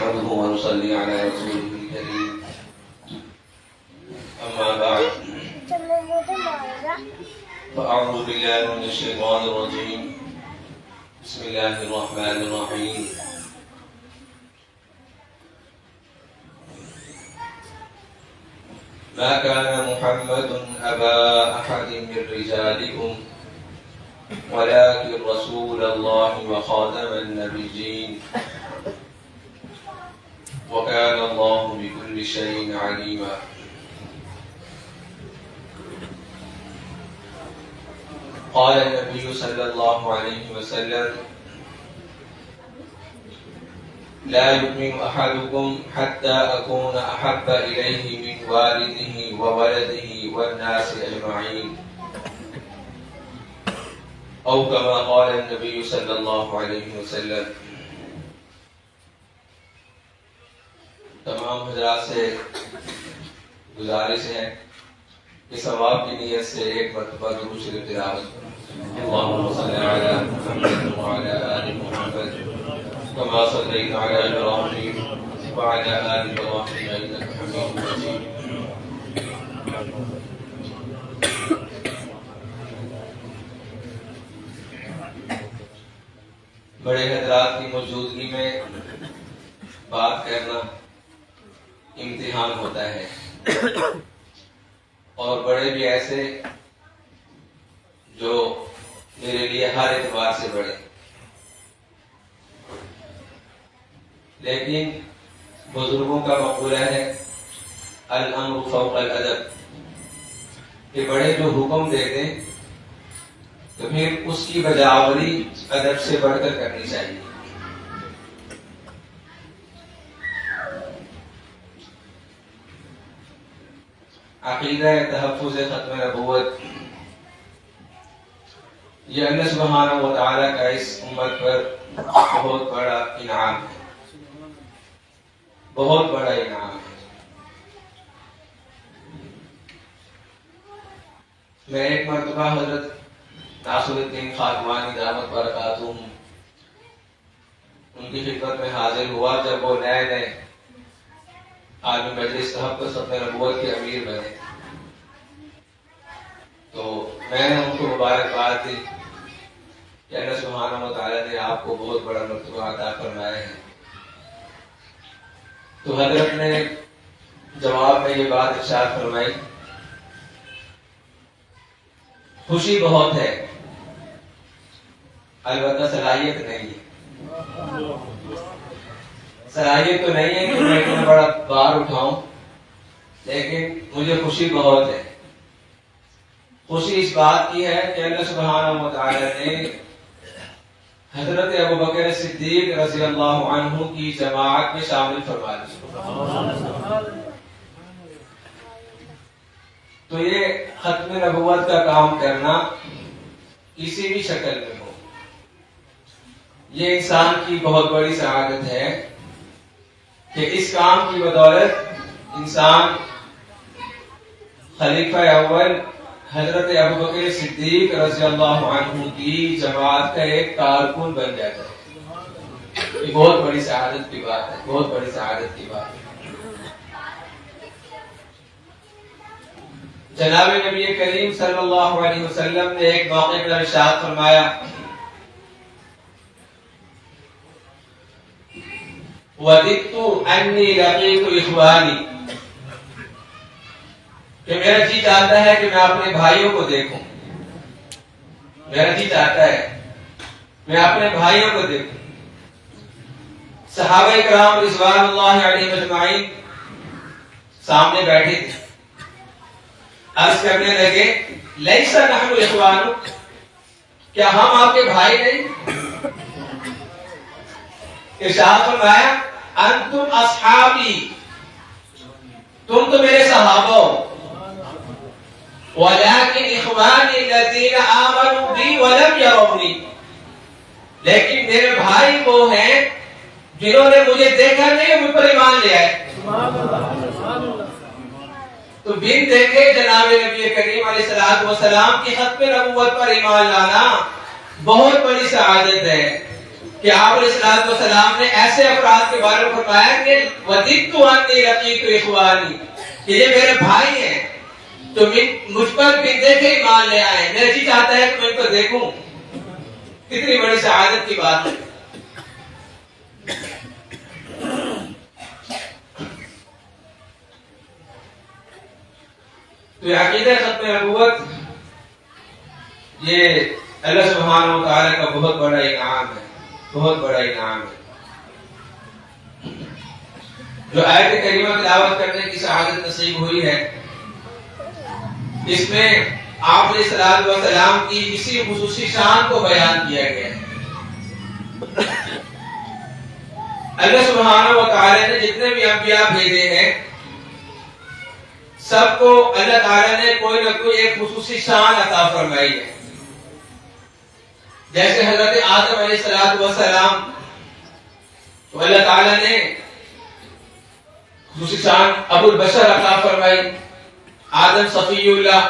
نحمده ونصلي على رسوله الكريم أما بعد فأعوذ بالله من الشيطان الرجيم بسم الله الرحمن الرحيم ما كان محمد أبا أحد من رجالكم ولكن رسول الله وخاتم النبيين وكان الله بكل شيء عليما قال النبي صلى الله عليه وسلم لا يؤمن أحدكم حتى أكون أحب إليه من والده وولده والناس أجمعين أو كما قال النبي صلى الله عليه وسلم. تمام حضرات سے گزارش ہے کہ ثواب کی نیت سے ایک مرتبہ درود شریف تلاوت اللهم صل على محمد وعلى آل محمد كما صليت على إبراهيم وعلى آل إبراهيم إنك حميد مجيد. بڑے حضرات کی موجودگی میں بات کرنا امتحان ہوتا ہے اور بڑے بھی ایسے جو میرے لیے ہر اعتبار سے بڑے، لیکن بزرگوں کا مقولہ ہے الامر فوق الادب، کہ بڑے جو حکم دے دیں تو پھر اس کی بجاوری ادب سے بڑھ کر کرنی چاہیے. عقیدہ تحفظ ختم نبوت یہ اللہ سبحانہ و تعالیٰ کا اس امت پر بہت بڑا انعام ہے، بہت بڑا انعام ہے. میں ایک مرتبہ حضرت ناصر الدین خاکوانی دامت برکاتہم ان کی خدمت میں حاضر ہوا جب وہ نئے عالم مجلس تحفظ ختم نبوت کے امیر بنے. تو میں نے ان کو مبارکباد دی کہ اللہ سبحانہ و تعالیٰ نے آپ کو بہت بڑا مرتبہ عطا فرمایا ہے. تو حضرت نے جواب میں یہ بات ارشاد فرمائی، خوشی بہت ہے البتہ صلاحیت نہیں ہے. صلاحیت تو نہیں ہے کہ میں اتنا بڑا بار اٹھاؤں، لیکن مجھے خوشی بہت ہے. خوشی اس بات کی ہے کہ اللہ سبحانہ و تعالی نے حضرت ابوبکر صدیق رضی اللہ عنہ کی جماعت میں شامل فرما دیا. تو یہ ختم نبوت کا کام کرنا کسی بھی شکل میں ہو، یہ انسان کی بہت بڑی سعادت ہے کہ اس کام کی بدولت انسان خلیفہ اول حضرت ابوبکر صدیق رضی اللہ عنہ کی جماعت کا ایک کارکن بن جاتا ہے. یہ بہت بڑی سعادت کی بات ہے، بہت بڑی سعادت کی بات ہے. جناب نبی کریم صلی اللہ علیہ وسلم نے ایک موقع پر ارشاد فرمایا وَدِدْتُ أَنِّي لَقِيتُ إِخْوَانِي، کہ میرا جی چاہتا ہے کہ میں اپنے بھائیوں کو دیکھوں، میرا جی چاہتا ہے میں اپنے بھائیوں کو دیکھوں. صحابہ کرام رضوان اللہ علیہم اجمعین سامنے بیٹھے تھے، عرض کرنے لگے لیس نحن اخوانک، کیا ہم آپ کے بھائی نہیں؟ ارشاد فرمایا انتم اصحابی، تم تو میرے صحابہ ہو، ولیکن اخوانی الذین آمنوا بی ولم یرونی، لیکن میرے بھائی وہ ہیں جنہوں نے مجھے دیکھا نہیں مجھ پر ایمان لے آئے. تو بن دیکھے جناب نبی کریم علیہ السلام کی ختم نبوت پر ایمان لانا بہت بڑی سعادت ہے. کہ آپ علیہ السلام نے ایسے افراد کے بارے میں فرمایا کہ وَدِدْتُ أَنِّي لَقِيتُ إِخْوَانِي، کہ یہ میرے بھائی ہیں تو مجھ پر بن دیکھے ایمان لے آئے، میرا جی چاہتا ہے کہ میں ان کو دیکھوں۔ کتنی بڑی سعادت کی بات ہے۔ تو یہ عقیدہ ختم نبوت یہ اللہ سبحانہ و تعالیٰ کا بہت بڑا انعام ہے، بہت بڑا انعام ہے۔ جو آیت کریمہ تلاوت کرنے کی سعادت نصیب ہوئی ہے، اس میں آپ علیہ السلام کی اسی خصوصی شان کو بیان کیا گیا ہے۔ اللہ سبحانہ و تعالیٰ نے جتنے بھی انبیاء بھیجے ہیں سب کو اللہ تعالیٰ نے کوئی نہ کوئی ایک خصوصی شان عطا فرمائی ہے۔ جیسے حضرت آدم علیہ السلام تو اللہ تعالیٰ نے خصوصی شان ابو البشر عطا فرمائی، آدم صفی اللہ۔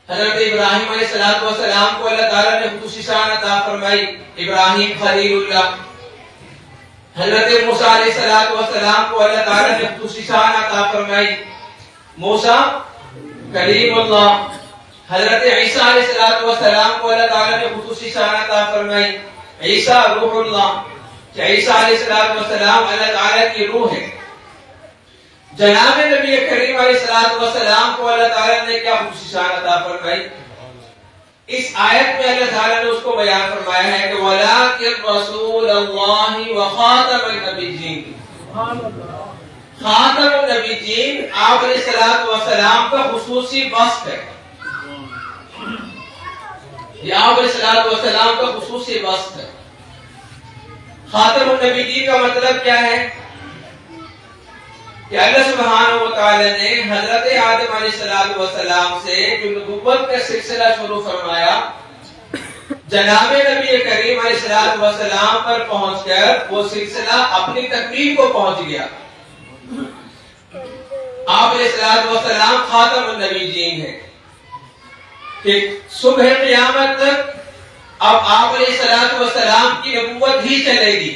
حضرت ابراہیم علیہ السلام کو اللہ تعالیٰ نے خصوصی شان عطا فرمائی، ابراہیم خلیل اللہ۔ حضرت موسیٰ علیہ السلام کو اللہ تعالیٰ نے خصوصی شان عطا فرمائی، موسیٰ کلیم اللہ۔ حضرت عیسیٰ علیہ السلام کو اللہ تعالیٰ نے خصوصی شان عطا فرمائی، عیسیٰ روح اللہ، کہ عیسیٰ علیہ السلام اللہ تعالیٰ کی روح ہے۔ جناب نبی کریم علیہ السلام کو اللہ تعالیٰ نے کیا خصوصی شان عطا فرمائی؟ اس آیت میں اللہ تعالیٰ نے اس کو بیان فرمایا ہے کہ وَلَٰكِن رَسُولَ اللَّهِ وَخَاتَمَ النَّبِيِّينَ، خاتم النبیین آپ علیہ السلام کا خصوصی وصف ہے۔ یہ آپ علیہ السلام کا خصوصی وصف ہے۔ خاتم النبیین کا مطلب کیا ہے؟ کہ اللہ سبحانہ و تعالی نے حضرت آدم علیہ السلام سے جو نبوت کا سلسلہ شروع فرمایا، جناب نبی کریم علیہ السلام پر پہنچ کر وہ سلسلہ اپنی تکمیل کو پہنچ گیا۔ آپ علیہ السلام خاتم النبیین ہیں کہ صبح قیامت تک اب آپ علیہ السلام کی نبوت ہی چلے گی۔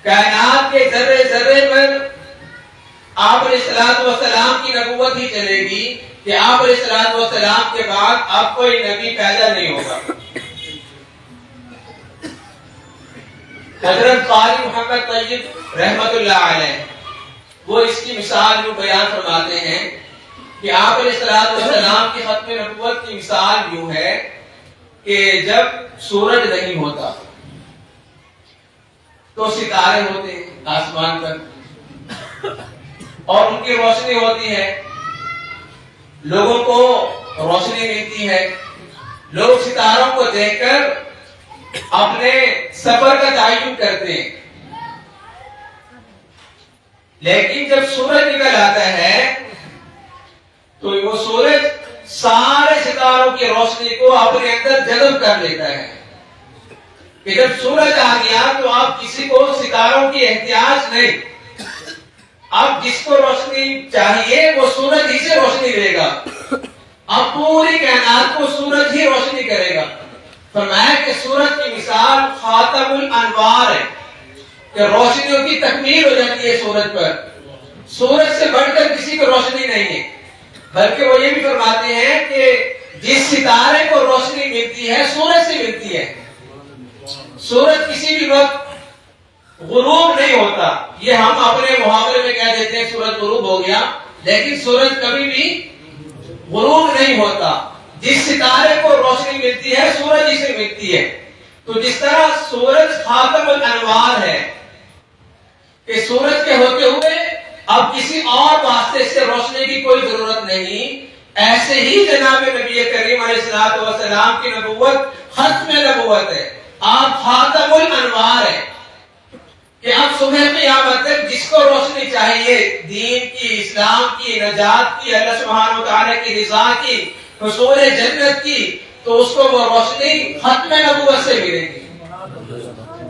کائنات کے ذرے ذرے پر آپ علیہ السلام کی نبوت ہی چلے گی کہ آپ علیہ السلام کے بعد اب کوئی نبی پیدا نہیں ہوگا۔ حضرت قاری محمد طیب رحمت اللہ علیہ وہ اس کی مثال یوں بیان فرماتے ہیں کہ آپ علیہ السلام کی ختم نبوت کی مثال یوں ہے کہ جب سورج نہیں ہوتا تو ستارے ہوتے ہیں آسمان پر اور ان کی روشنی ہوتی ہے، لوگوں کو روشنی ملتی ہے، لوگ ستاروں کو دیکھ کر اپنے سفر کا تعین کرتے ہیں۔ لیکن جب سورج نکل آتا ہے تو وہ سورج سارے ستاروں کی روشنی کو اپنے اندر جذب کر لیتا ہے کہ جب سورج آ گیا تو اب کسی کو ستاروں کی احتیاج نہیں، اب جس کو روشنی چاہیے وہ سورج ہی سے روشنی دے گا، اب پوری کائنات کو سورج ہی روشنی کرے گا۔ فرمایا کہ سورج کی مثال خاتم الانوار ہے کہ روشنیوں کی تکمیل ہو جاتی ہے سورج پر، سورج سے بڑھ کر کسی کو روشنی نہیں ہے۔ بلکہ وہ یہ بھی فرماتے ہیں کہ جس ستارے کو روشنی ملتی ہے سورج سے ملتی ہے، سورج کسی بھی وقت غروب نہیں ہوتا۔ یہ ہم اپنے محاورے میں کہہ دیتے ہیں سورج غروب ہو گیا، لیکن سورج کبھی بھی غروب نہیں ہوتا۔ جس ستارے کو روشنی ملتی ہے سورج ہی سے ملتی ہے۔ تو جس طرح سورج خاتم الانوار ہے کہ سورج کے ہوتے ہوئے اب کسی اور واسطے سے روشنی کی کوئی ضرورت نہیں، ایسے ہی جناب نبی کریم علیہ السلام کی نبوت ختم نبوت ہے، آپ خاتم الانوار ہے کہ اب صبح قیامت تک جس کو روشنی چاہیے دین کی، اسلام کی، نجات کی، اللہ سبحانہ و تعالی کی رضا کی، حصول جنت کی، تو اس کو وہ روشنی ختم نبوت سے ملے گی،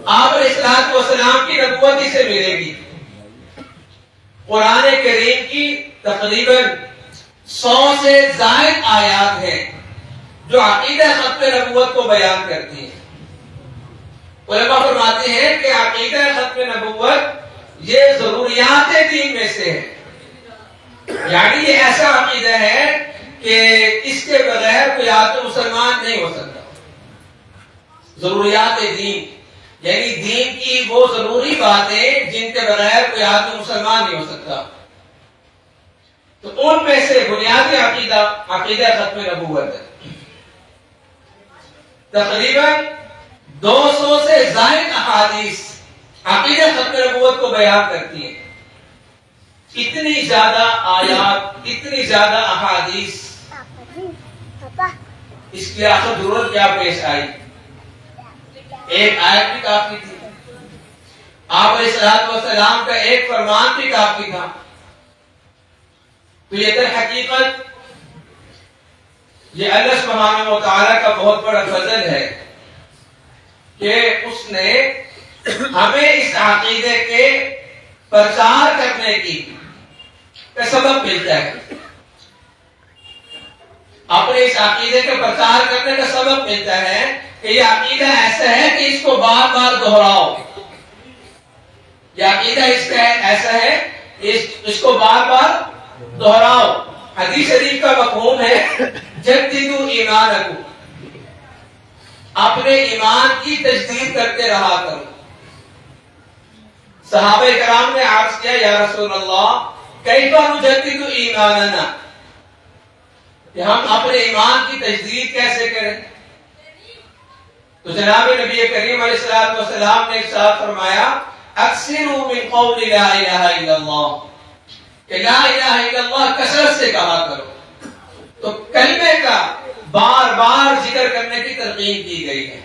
آپ علیہ السلام کی نبوت ہی سے ملے گی۔ قرآن کریم کی تقریباً 100 سے زائد آیات ہیں جو عقیدہ ختم نبوت کو بیان کرتی ہیں. علماء فرماتے ہیں کہ عقیدہ ختم نبوت یہ ضروریات دین میں سے ہے. یعنی یہ ایسا عقیدہ ہے کہ اس کے بغیر کوئی آدمی مسلمان نہیں ہو سکتا. ضروریات دین یعنی دین کی وہ ضروری باتیں جن کے بغیر کوئی آدمی مسلمان نہیں ہو سکتا. تو ان میں سے بنیادی عقیدہ ختم نبوت ہے. تقریباً 200 سے زائد احادیث عقیدہ ختم نبوت کو بیان کرتی ہیں. اتنی زیادہ آیات، اتنی زیادہ احادیث، اس کی آخر ضرورت کیا پیش آئی؟ ایک آیت بھی کافی تھی. آپ علیہ الصلوۃ والسلام کا ایک فرمان بھی کافی تھا. تو یہ در حقیقت یہ اللہ سبحانہ و تعالیٰ کا بہت بڑا فضل ہے کہ اس نے ہمیں اس عقیدے کے پرچار کرنے کی کا سبب ملتا ہے. اپنے اس عقیدے کے پرچار کرنے کا سبب ملتا ہے کہ یہ عقیدہ ایسا ہے کہ اس کو بار بار دہراؤ. یہ عقیدہ اس کا ایسا ہے اس کو بار بار دہراؤ. حدیث شریف کا مفہوم ہے جددوا ایمانکم، اپنے ایمان کی تجدید کرتے رہا کرو. صحابہ کرام نے عرض کیا یا رسول اللہ کیف نجدد ایماننا، کہ ہم اپنے ایمان کی تجدید کیسے کریں؟ تو جناب نبی کریم علیہ الصلوۃ والسلام نے ارشاد فرمایا اکثروا من قول لا الہ الا اللہ، کہ لا الہ الا اللہ کثرت سے کہا کرو. تو کلمے کا بار بار ذکر کرنے کی ترغیب کی گئی ہے.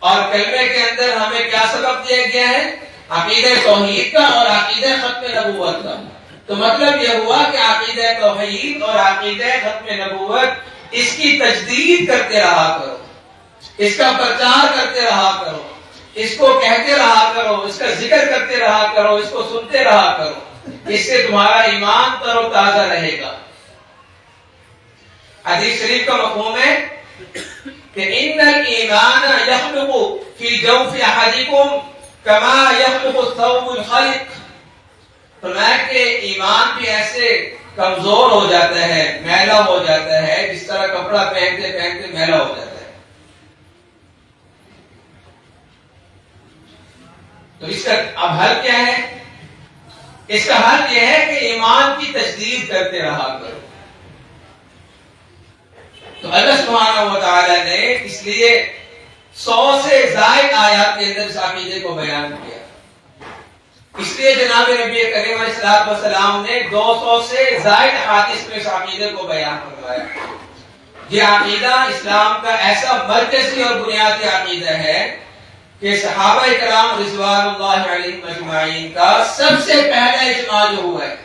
اور کلمے کے اندر ہمیں کیا سبب دیا گیا ہے؟ عقیدہ توحید کا اور عقیدہ ختم نبوت کا. تو مطلب یہ ہوا کہ عقیدہ توحید اور عقیدہ ختم نبوت اس کی تجدید کرتے رہا کرو، اس کا پرچار کرتے رہا کرو، اس کو کہتے رہا کرو، اس کا ذکر کرتے رہا کرو، اس کو سنتے رہا کرو. اس سے تمہارا ایمان تر و تازہ رہے گا. حدیث شریف کا مفہوم ہے کہ ان الایمان یخلق فی جوف احدکم کما یخلق الثوب الخلق. فرمایا کہ ایمان بھی ایسے کمزور ہو جاتا ہے، میلا ہو جاتا ہے جس طرح کپڑا پہنتے پہنتے میلا ہو جاتا ہے. تو اس کا اب حل کیا ہے؟ اس کا حل یہ ہے کہ ایمان کی تجدید کرتے رہا کرو. تو اللہ سبحانہ و تعالی نے اس لیے 100 سے زائد آیات کے اندر اس عقیدے کو بیان کیا. اس لیے جناب نبی کریم علیہ الصلوۃ والسلام نے 200 سے زائد احادیث میں اس عقیدے کو بیان فرمایا. یہ عقیدہ اسلام کا ایسا مرکزی اور بنیادی عقیدہ ہے کہ صحابہ کرام رضوان اللہ علیہم اجمعین کا سب سے پہلا اجماع جو ہوا ہے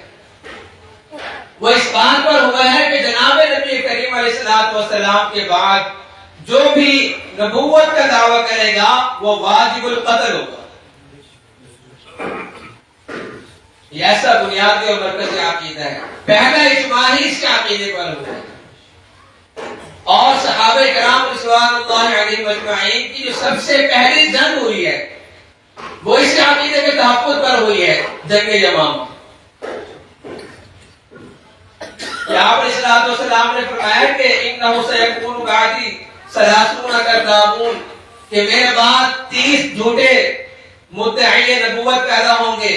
وہ اس بات پر ہوا ہے کہ جناب نبی کریم علیہ الصلوۃ والسلام کے بعد جو بھی نبوت کا دعویٰ کرے گا وہ واجب القتل ہوگا. یہ ایسا بنیادی اور مرکزی عقیدہ ہے. پہلا اجماع ہی اس کے عقیدے پر ہوا ہے. اور صحابہ کرام رضوان اللہ علیہم اجمعین کی جو سب سے پہلی جنگ ہوئی ہے وہ اس عقیدے کے تحفظ پر ہوئی ہے، جنگ یمامہ. آپ علیہ الصلوۃ والسلام نے فرمایا کہ انہ سیکون بعدی 30 کذابون، کہ میرے بعد 30 جھوٹے مدعی نبوت پیدا ہوں گے،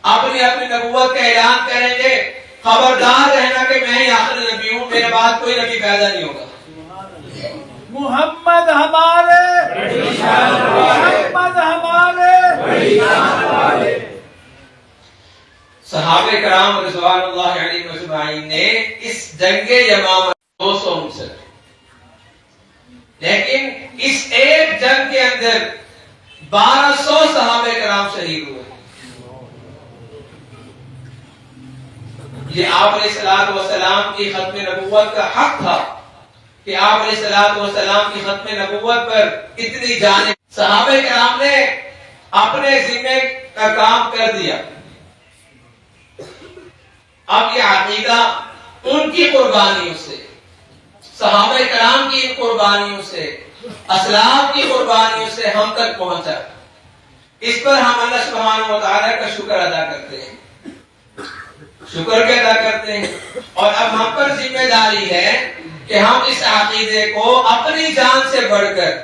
اپنی اپنی نبوت کا اعلان کریں گے. خبردار رہنا کہ میں ہی آخری نبی ہوں، میرے بعد کوئی نبی پیدا نہیں ہوگا. محمد ہمارے، محمد ہمارے. صحابہ کرام رضوان اللہ علیہم اجمعین نے اس جنگ یمامہ 259، لیکن اس ایک جنگ کے اندر 1200 صحابہ کرام شہید ہوئے. یہ آپ علیہ الصلوۃ والسلام کی ختم نبوت کا حق تھا کہ آپ علیہ الصلوۃ والسلام کی ختم نبوت پر اتنی جانیں. صحابہ کرام نے اپنے ذمے کا کام کر دیا. اب یہ عقیدہ ان کی قربانیوں سے، صحابہ کرام کی ان قربانیوں سے، اسلاف کی قربانیوں سے ہم تک پہنچا۔ اس پر ہم اللہ سبحانہ و تعالیٰ کا شکر ادا کرتے ہیں، شکر کے ادا کرتے ہیں۔ اور اب ہم پر ذمہ داری ہے کہ ہم اس عقیدے کو اپنی جان سے بڑھ کر،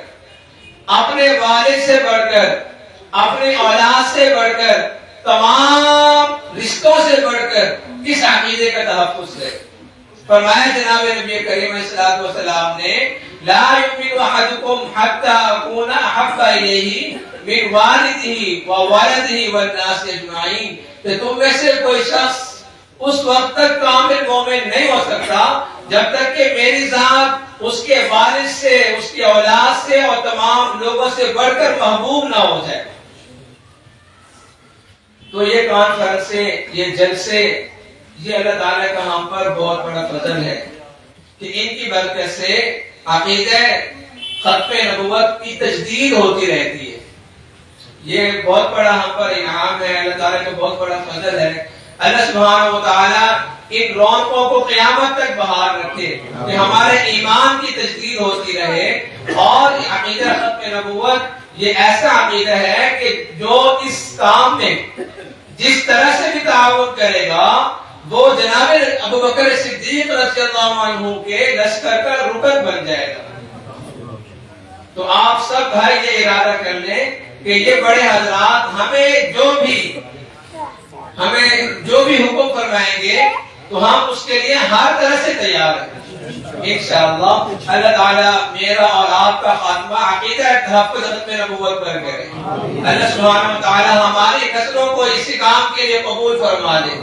اپنے والد سے بڑھ کر، اپنی اولاد سے بڑھ کر، تمام رشتوں سے بڑھ کر اس عقیدے کا تحفظ ہے۔ فرمایا جناب نبی کریم صلی اللہ علیہ وسلم نے، لا یؤمن احدکم حتی اکون احب الیہ من والدہ وولدہ والناس اجمعین، کہ تم میں سے کوئی شخص اس وقت تک کامل مومن نہیں ہو سکتا جب تک کہ میری ذات اس کے والد سے، اس کی اولاد سے اور تمام لوگوں سے بڑھ کر محبوب نہ ہو جائے۔ تو یہ کانفرنس، یہ جلسے، یہ اللہ تعالیٰ کا ہم پر بہت بڑا فضل ہے کہ ان کی برکت سے عقیدہ ختم نبوت کی تجدید ہوتی رہتی ہے۔ یہ بہت بڑا ہم پر انعام ہے، اللہ تعالیٰ کا بہت بڑا فضل ہے۔ اللہ سبحانہ و تعالیٰ ان رونقوں کو قیامت تک بحال رکھے کہ ہمارے ایمان کی تجدید ہوتی رہے۔ اور عقیدہ ختم نبوت یہ ایسا عقیدہ ہے کہ جو اس کام میں جس طرح سے بھی تعاون کرے گا وہ جناب ابوبکر صدیق رضی اللہ عنہ کے لشکر کا رکن بن جائے گا۔ تو آپ سب بھائی یہ ارادہ کر لیں کہ یہ بڑے حضرات ہمیں جو بھی حکم فرمائیں گے تو ہم اس کے لیے ہر طرح سے تیار ہیں انشاءاللہ۔ اللہ تعالیٰ میرا اور آپ کا خاتمہ عقیدہ تحفظ ختم نبوت پر کرے۔ اللہ سبحانہ و تعالیٰ ہماری نسلوں کو اسی کام کے لیے قبول فرما دے۔